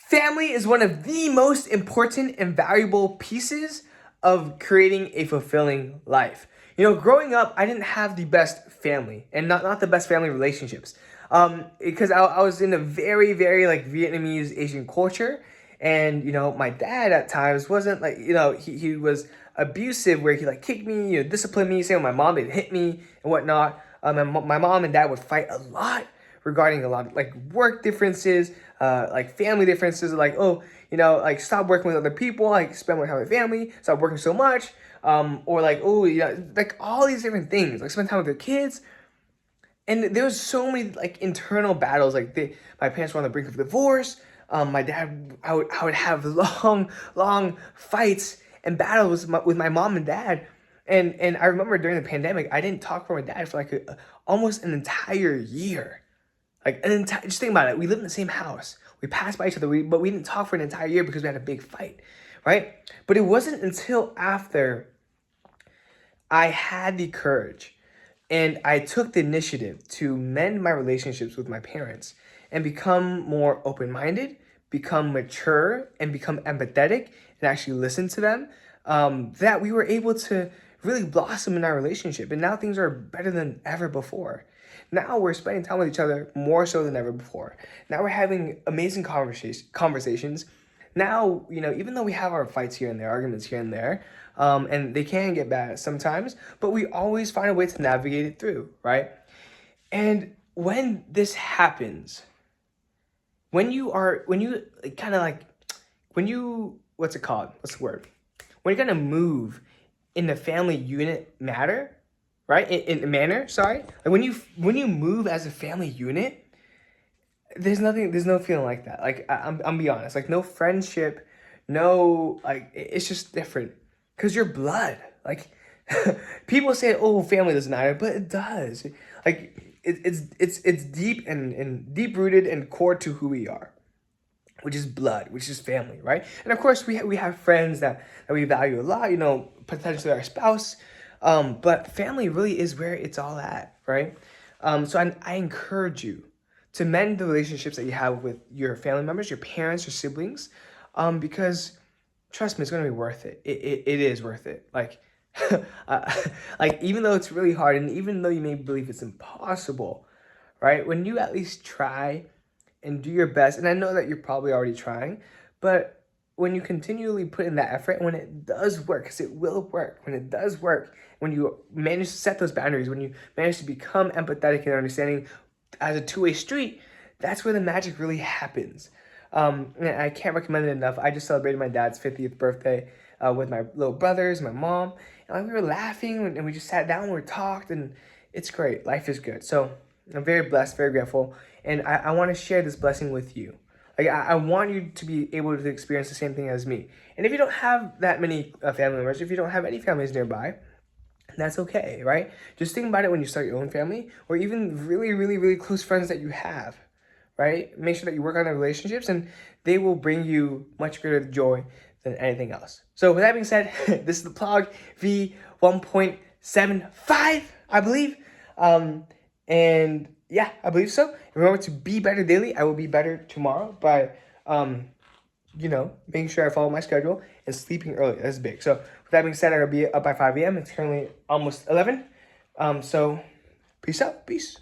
Family is one of the most important and valuable pieces of creating a fulfilling life. Growing up, I didn't have the best family and not the best family relationships. Because I was in a very, very like Vietnamese Asian culture. And, my dad at times wasn't like, he was abusive where he like kicked me, disciplined me, same with my mom, they'd hit me and whatnot. And my mom and dad would fight a lot regarding a lot of like work differences, like family differences, like, oh, like stop working with other people, like spend more time with family, stop working so much, or like, oh, like all these different things, like spend time with their kids. And there was so many like internal battles, like my parents were on the brink of divorce. My dad, I would have long fights and battles with my mom and dad. And I remember during the pandemic, I didn't talk to my dad for like almost an entire year. Like just think about it. We lived in the same house. We passed by each other, but we didn't talk for an entire year because we had a big fight, right? But it wasn't until after I had the courage and I took the initiative to mend my relationships with my parents and become more open-minded, become mature, and become empathetic and actually listen to them, that we were able to really blossom in our relationship. And now things are better than ever before. Now we're spending time with each other more so than ever before. Now we're having amazing conversations. Now, even though we have our fights here and there, arguments here and there, and they can get bad sometimes, but we always find a way to navigate it through, right? And when this happens, when you kind of like, what's it called? What's the word? When you're gonna move in the family unit matter, right? In manner, sorry. Like when you move as a family unit, there's no feeling like that. Like I'm be honest, like no friendship, no like it's just different because you're blood. Like people say, oh, family doesn't matter, but it does. Like it's deep and deep rooted and core to who we are, which is blood, which is family, right? And of course, we have friends that we value a lot, potentially our spouse. But family really is where it's all at, right? So I encourage you to mend the relationships that you have with your family members, your parents, your siblings, because trust me, it's going to be worth it. It is worth it. Like, like even though it's really hard and even though you may believe it's impossible, right? When you at least try and do your best, and I know that you're probably already trying, but when you continually put in that effort, when it does work, because it will work, when it does work, when you manage to set those boundaries, when you manage to become empathetic and understanding as a two-way street, that's where the magic really happens. And I can't recommend it enough. I just celebrated my dad's 50th birthday with my little brothers, my mom, and like, we were laughing and we just sat down and we talked, and it's great. Life is good. So I'm very blessed, very grateful, and I want to share this blessing with you. Like I want you to be able to experience the same thing as me. And if you don't have that many family members, if you don't have any families nearby, that's okay, right? Just think about it when you start your own family, or even really, really, really close friends that you have, right? Make sure that you work on the relationships, and they will bring you much greater joy than anything else. So with that being said, this is the PLOG V1.75, I believe. And yeah, I believe so. Remember to be better daily. I will be better tomorrow by, making sure I follow my schedule and sleeping early. That's big. So with that being said, I'm going to be up by 5 a.m. It's currently almost 11. So peace out. Peace.